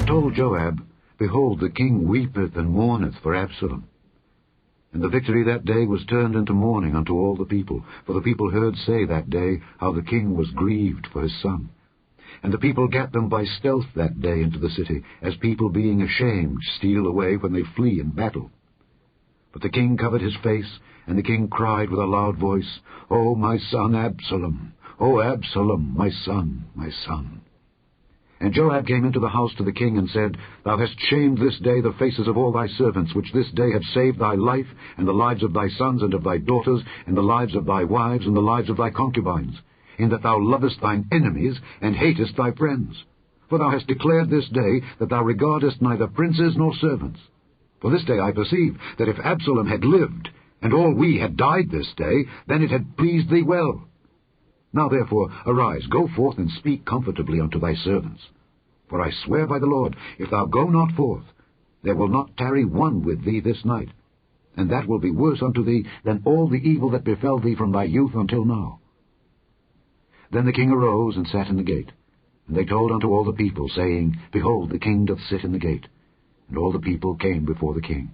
told Joab, Behold, the king weepeth and mourneth for Absalom. And the victory that day was turned into mourning unto all the people, for the people heard say that day how the king was grieved for his son. And the people gat them by stealth that day into the city, as people being ashamed steal away when they flee in battle. But the king covered his face, and the king cried with a loud voice, O my son Absalom! O Absalom, my son, my son! And Joab came into the house to the king, and said, Thou hast shamed this day the faces of all thy servants, which this day have saved thy life, and the lives of thy sons and of thy daughters, and the lives of thy wives, and the lives of thy concubines, in that thou lovest thine enemies, and hatest thy friends. For thou hast declared this day that thou regardest neither princes nor servants. For this day I perceive that if Absalom had lived, and all we had died this day, then it had pleased thee well. Now therefore arise, go forth, and speak comfortably unto thy servants. For I swear by the Lord, if thou go not forth, there will not tarry one with thee this night, and that will be worse unto thee than all the evil that befell thee from thy youth until now. Then the king arose and sat in the gate. And they told unto all the people, saying, Behold, the king doth sit in the gate. And all the people came before the king.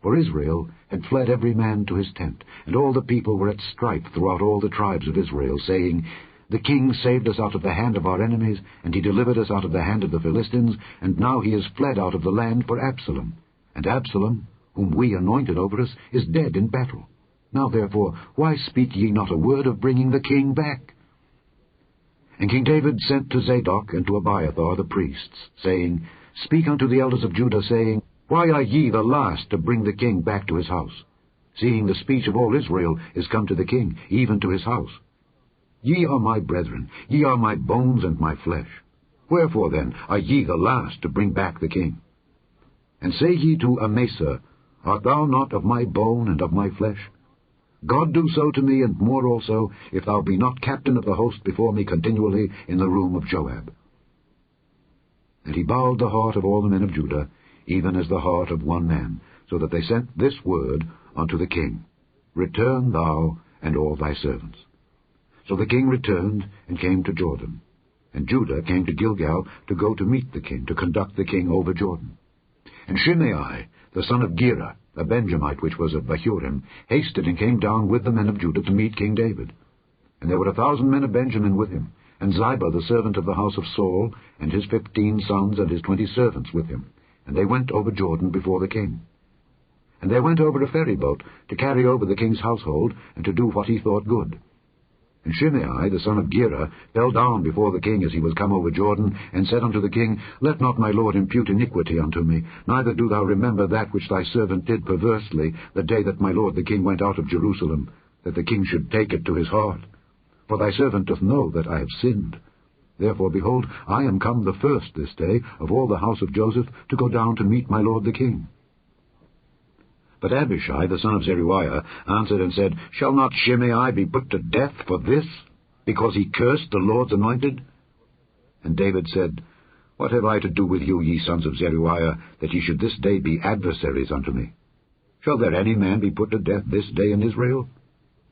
For Israel had fled every man to his tent, and all the people were at strife throughout all the tribes of Israel, saying, The king saved us out of the hand of our enemies, and he delivered us out of the hand of the Philistines, and now he is fled out of the land for Absalom. And Absalom, whom we anointed over us, is dead in battle. Now therefore, why speak ye not a word of bringing the king back? And King David sent to Zadok and to Abiathar the priests, saying, Speak unto the elders of Judah, saying, Why are ye the last to bring the king back to his house, seeing the speech of all Israel is come to the king, even to his house? Ye are my brethren, ye are my bones and my flesh. Wherefore then are ye the last to bring back the king? And say ye to Amasa, Art thou not of my bone and of my flesh? God do so to me, and more also, if thou be not captain of the host before me continually in the room of Joab. And he bowed the heart of all the men of Judah, even as the heart of one man, so that they sent this word unto the king, Return thou and all thy servants. So the king returned and came to Jordan, and Judah came to Gilgal to go to meet the king, to conduct the king over Jordan. And Shimei, the son of Gera, a Benjamite which was of Bahurim, hasted and came down with the men of Judah to meet King David. And there were 1,000 men of Benjamin with him, and Ziba the servant of the house of Saul, and his 15 sons and his 20 servants with him. And they went over Jordan before the king. And there went over a ferry boat to carry over the king's household, and to do what he thought good. And Shimei, the son of Gera, fell down before the king as he was come over Jordan, and said unto the king, Let not my lord impute iniquity unto me, neither do thou remember that which thy servant did perversely the day that my lord the king went out of Jerusalem, that the king should take it to his heart. For thy servant doth know that I have sinned. Therefore, behold, I am come the first this day of all the house of Joseph to go down to meet my lord the king. But Abishai, the son of Zeruiah, answered and said, Shall not Shimei be put to death for this, because he cursed the Lord's anointed? And David said, What have I to do with you, ye sons of Zeruiah, that ye should this day be adversaries unto me? Shall there any man be put to death this day in Israel?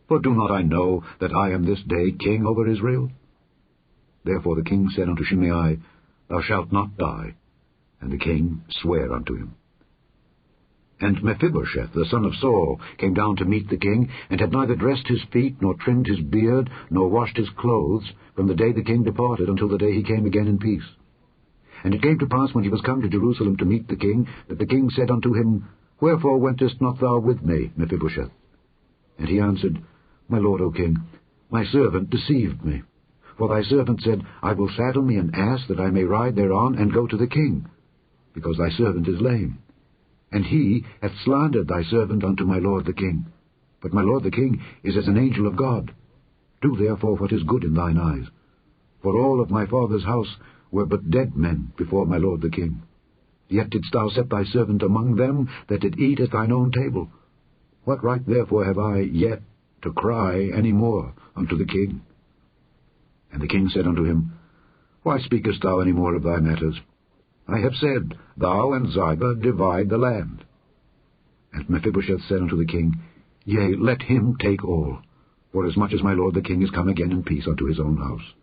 For do not I know that I am this day king over Israel? Therefore the king said unto Shimei, Thou shalt not die. And the king sware unto him. And Mephibosheth, the son of Saul, came down to meet the king, and had neither dressed his feet, nor trimmed his beard, nor washed his clothes, from the day the king departed until the day he came again in peace. And it came to pass, when he was come to Jerusalem to meet the king, that the king said unto him, Wherefore wentest not thou with me, Mephibosheth? And he answered, My lord, O king, my servant deceived me. For thy servant said, I will saddle me an ass, that I may ride thereon, and go to the king, because thy servant is lame. And he hath slandered thy servant unto my lord the king. But my lord the king is as an angel of God. Do therefore what is good in thine eyes. For all of my father's house were but dead men before my lord the king. Yet didst thou set thy servant among them that did eat at thine own table. What right therefore have I yet to cry any more unto the king? And the king said unto him, Why speakest thou any more of thy matters? I have said, Thou and Ziba divide the land. And Mephibosheth said unto the king, Yea, let him take all, forasmuch as my lord the king is come again in peace unto his own house.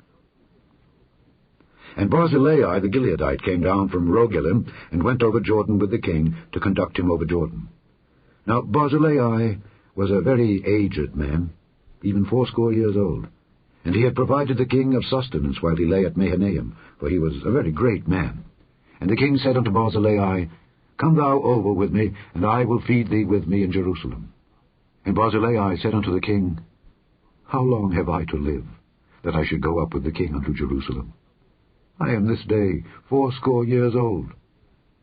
And Barzillai the Gileadite came down from Rogelim and went over Jordan with the king to conduct him over Jordan. Now Barzillai was a very aged man, even 80 years old, and he had provided the king of sustenance while he lay at Mahanaim, for he was a very great man. And the king said unto Barzillai, Come thou over with me, and I will feed thee with me in Jerusalem. And Barzillai said unto the king, How long have I to live, that I should go up with the king unto Jerusalem? I am this day 80 years old.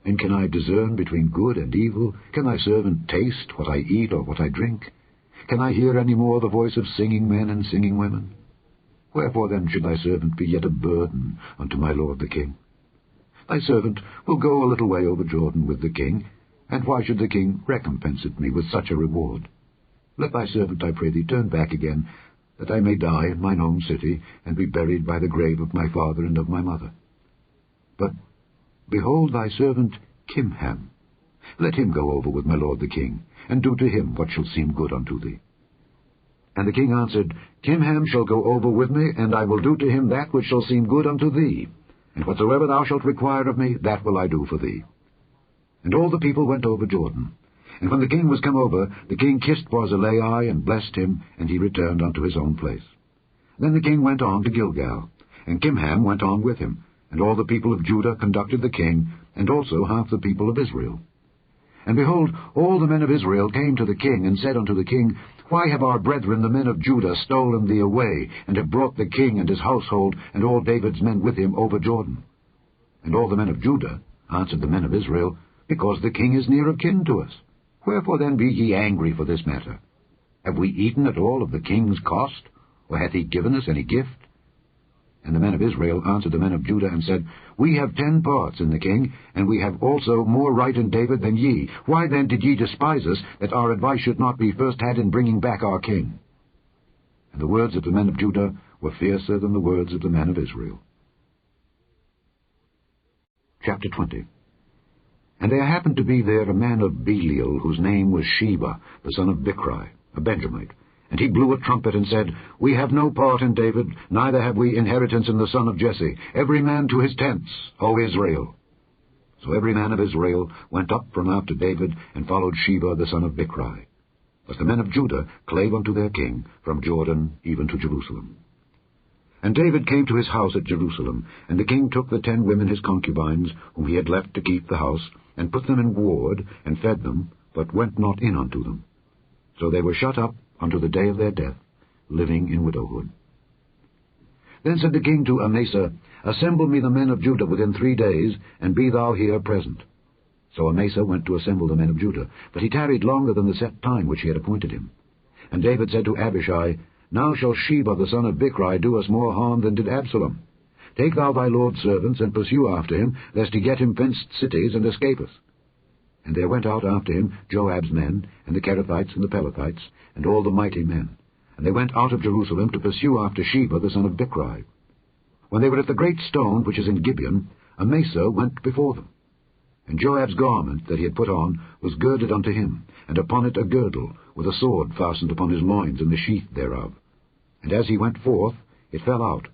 And can I discern between good and evil? Can thy servant taste what I eat or what I drink? Can I hear any more the voice of singing men and singing women? Wherefore then should thy servant be yet a burden unto my lord the king? Thy servant will go a little way over Jordan with the king, and why should the king recompense me with such a reward? Let thy servant, I pray thee, turn back again, that I may die in mine own city, and be buried by the grave of my father and of my mother. But behold thy servant Kimham. Let him go over with my lord the king, and do to him what shall seem good unto thee. And the king answered, Kimham shall go over with me, and I will do to him that which shall seem good unto thee. And whatsoever thou shalt require of me, that will I do for thee. And all the people went over Jordan. And when the king was come over, the king kissed Barzillai and blessed him, and he returned unto his own place. Then the king went on to Gilgal, and Kimham went on with him, and all the people of Judah conducted the king, and also half the people of Israel. And behold, all the men of Israel came to the king, and said unto the king, Why have our brethren the men of Judah stolen thee away, and have brought the king and his household, and all David's men with him over Jordan? And all the men of Judah answered the men of Israel, Because the king is near of kin to us. Wherefore then be ye angry for this matter? Have we eaten at all of the king's cost, or hath he given us any gift? And the men of Israel answered the men of Judah, and said, We have 10 parts in the king, and we have also more right in David than ye. Why then did ye despise us, that our advice should not be first had in bringing back our king? And the words of the men of Judah were fiercer than the words of the men of Israel. Chapter 20. And there happened to be there a man of Belial, whose name was Sheba, the son of Bichri, a Benjamite. And he blew a trumpet and said, We have no part in David, neither have we inheritance in the son of Jesse. Every man to his tents, O Israel. So every man of Israel went up from after David, and followed Sheba the son of Bichri. But the men of Judah clave unto their king, from Jordan even to Jerusalem. And David came to his house at Jerusalem, and the king took the 10 women his concubines, whom he had left to keep the house, and put them in ward, and fed them, but went not in unto them. So they were shut up unto the day of their death, living in widowhood. Then said the king to Amasa, Assemble me the men of Judah within 3 days, and be thou here present. So Amasa went to assemble the men of Judah, but he tarried longer than the set time which he had appointed him. And David said to Abishai, Now shall Sheba the son of Bichri do us more harm than did Absalom. Take thou thy lord's servants, and pursue after him, lest he get him fenced cities, and escape us. And there went out after him Joab's men, and the Kerethites and the Pelethites, and all the mighty men. And they went out of Jerusalem to pursue after Sheba the son of Bichri. When they were at the great stone which is in Gibeon, Amasa went before them. And Joab's garment that he had put on was girded unto him, and upon it a girdle, with a sword fastened upon his loins in the sheath thereof. And as he went forth, it fell out.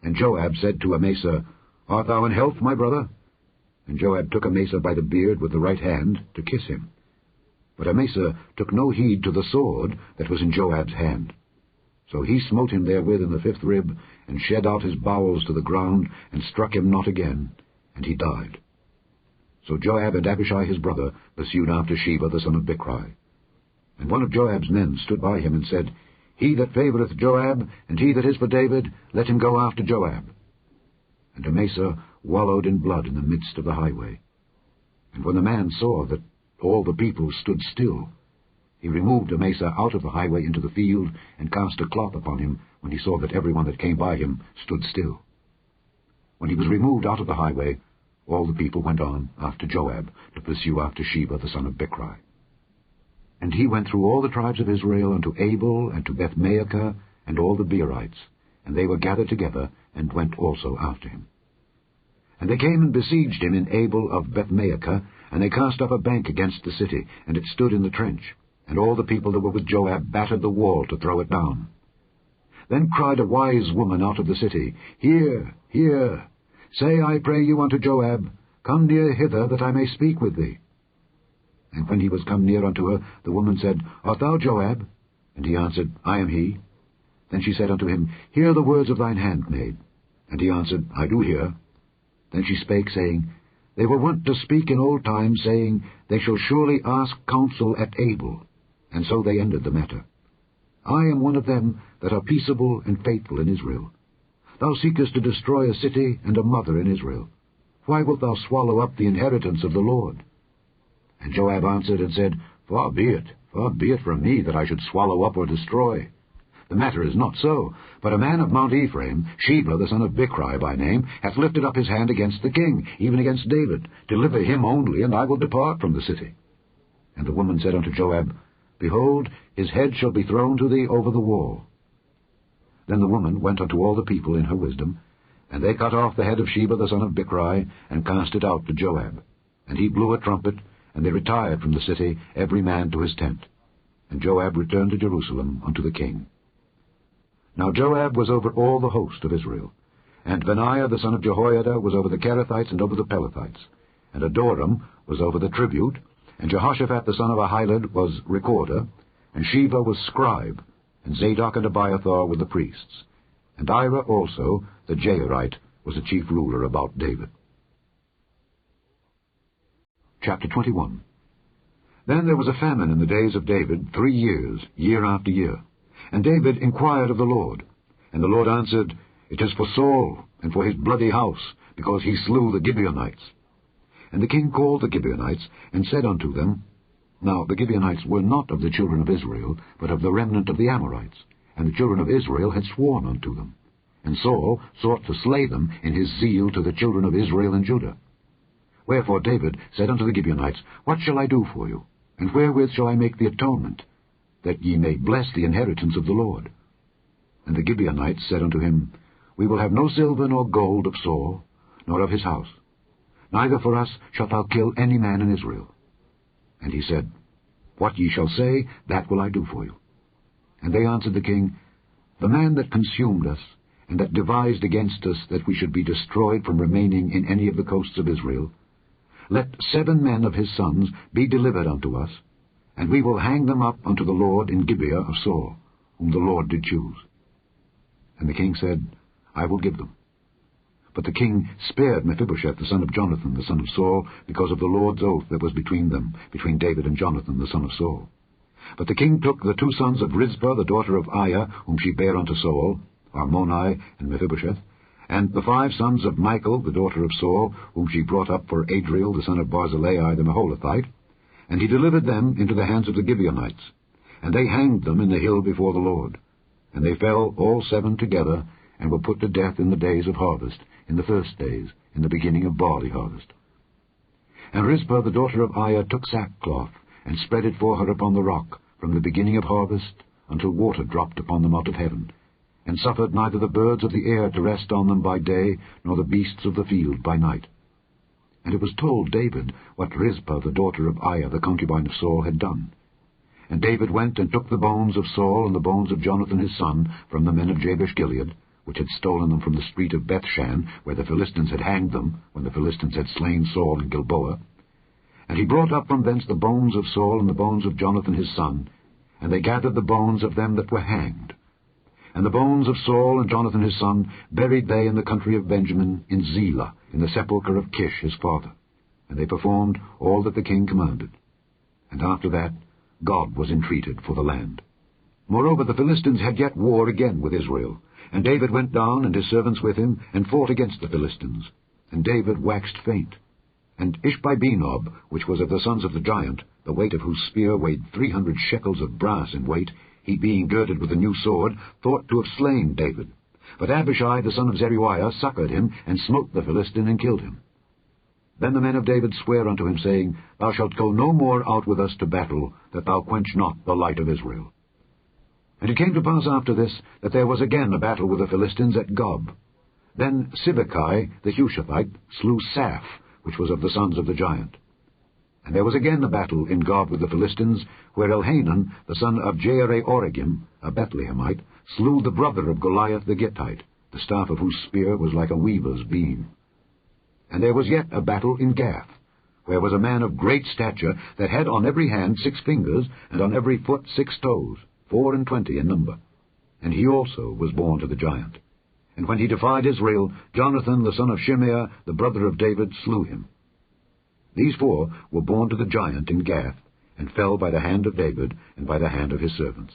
And Joab said to Amasa, Art thou in health, my brother? And Joab took Amasa by the beard with the right hand, to kiss him. But Amasa took no heed to the sword that was in Joab's hand. So he smote him therewith in the 5th rib, and shed out his bowels to the ground, and struck him not again, and he died. So Joab and Abishai his brother pursued after Sheba the son of Bichri. And one of Joab's men stood by him, and said, He that favoureth Joab, and he that is for David, let him go after Joab. And Amasa wallowed in blood in the midst of the highway. And when the man saw that all the people stood still, he removed Amasa out of the highway into the field, and cast a cloth upon him, when he saw that every one that came by him stood still. When he was removed out of the highway, all the people went on after Joab, to pursue after Sheba the son of Bichri. And he went through all the tribes of Israel unto Abel, and to Bethmaachah, and all the Beerites, and they were gathered together, and went also after him. And they came and besieged him in Abel of Bethmaachah, and they cast up a bank against the city, and it stood in the trench. And all the people that were with Joab battered the wall to throw it down. Then cried a wise woman out of the city, Hear, hear! Say, I pray you, unto Joab, Come near hither, that I may speak with thee. And when he was come near unto her, the woman said, Art thou Joab? And he answered, I am he. Then she said unto him, Hear the words of thine handmaid. And he answered, I do hear. Then she spake, saying, They were wont to speak in old times, saying, They shall surely ask counsel at Abel. And so they ended the matter. I am one of them that are peaceable and faithful in Israel. Thou seekest to destroy a city and a mother in Israel. Why wilt thou swallow up the inheritance of the Lord? And Joab answered and said, far be it from me that I should swallow up or destroy. The matter is not so, but a man of Mount Ephraim, Sheba the son of Bichri by name, hath lifted up his hand against the king, even against David. Deliver him only, and I will depart from the city. And the woman said unto Joab, Behold, his head shall be thrown to thee over the wall. Then the woman went unto all the people in her wisdom, and they cut off the head of Sheba the son of Bichri, and cast it out to Joab. And he blew a trumpet, and they retired from the city, every man to his tent. And Joab returned to Jerusalem unto the king. Now Joab was over all the host of Israel, and Benaiah the son of Jehoiada was over the Kerethites and over the Pelethites, and Adoram was over the tribute, and Jehoshaphat the son of Ahilud was recorder, and Sheva was scribe, and Zadok and Abiathar were the priests, and Ira also, the Jairite, was the chief ruler about David. Chapter 21. Then there was a famine in the days of David 3 years, year after year. And David inquired of the Lord. And the Lord answered, It is for Saul, and for his bloody house, because he slew the Gibeonites. And the king called the Gibeonites, and said unto them, Now the Gibeonites were not of the children of Israel, but of the remnant of the Amorites, and the children of Israel had sworn unto them. And Saul sought to slay them in his zeal to the children of Israel and Judah. Wherefore David said unto the Gibeonites, What shall I do for you? And wherewith shall I make the atonement, that ye may bless the inheritance of the Lord? And the Gibeonites said unto him, We will have no silver nor gold of Saul, nor of his house. Neither for us shalt thou kill any man in Israel. And he said, What ye shall say, that will I do for you. And they answered the king, The man that consumed us, and that devised against us that we should be destroyed from remaining in any of the coasts of Israel, let 7 men of his sons be delivered unto us, and we will hang them up unto the Lord in Gibeah of Saul, whom the Lord did choose. And the king said, I will give them. But the king spared Mephibosheth the son of Jonathan the son of Saul, because of the Lord's oath that was between them, between David and Jonathan the son of Saul. But the king took the 2 sons of Rizpah the daughter of Aiah, whom she bare unto Saul, Armoni and Mephibosheth, and the 5 sons of Michal the daughter of Saul, whom she brought up for Adriel the son of Barzillai the Maholathite, and he delivered them into the hands of the Gibeonites, and they hanged them in the hill before the Lord. And they fell all 7 together, and were put to death in the days of harvest, in the first days, in the beginning of barley harvest. And Rizpah the daughter of Aiah took sackcloth, and spread it for her upon the rock, from the beginning of harvest, until water dropped upon them out of heaven, and suffered neither the birds of the air to rest on them by day, nor the beasts of the field by night. And it was told David what Rizpah the daughter of Aiah the concubine of Saul had done. And David went and took the bones of Saul and the bones of Jonathan his son from the men of Jabesh-Gilead, which had stolen them from the street of Bethshan, where the Philistines had hanged them, when the Philistines had slain Saul in Gilboa. And he brought up from thence the bones of Saul and the bones of Jonathan his son, and they gathered the bones of them that were hanged. And the bones of Saul and Jonathan his son buried they in the country of Benjamin, in Zelah, in the sepulchre of Kish his father. And they performed all that the king commanded. And after that God was entreated for the land. Moreover, the Philistines had yet war again with Israel. And David went down, and his servants with him, and fought against the Philistines. And David waxed faint. And Ishbi-Benob, which was of the sons of the giant, the weight of whose spear weighed 300 shekels of brass in weight, he being girded with a new sword, thought to have slain David. But Abishai the son of Zeruiah succoured him, and smote the Philistine, and killed him. Then the men of David sware unto him, saying, Thou shalt go no more out with us to battle, that thou quench not the light of Israel. And it came to pass after this, that there was again a battle with the Philistines at Gob. Then Sibbechai the Hushathite slew Saph, which was of the sons of the giant. And there was again a battle in Gob with the Philistines, where Elhanan, the son of Jaare-Oregim, a Bethlehemite, slew the brother of Goliath the Gittite, the staff of whose spear was like a weaver's beam. And there was yet a battle in Gath, where was a man of great stature, that had on every hand 6 fingers, and on every foot 6 toes, 24 in number. And he also was born to the giant. And when he defied Israel, Jonathan the son of Shimeah, the brother of David, slew him. These 4 were born to the giant in Gath, and fell by the hand of David, and by the hand of his servants.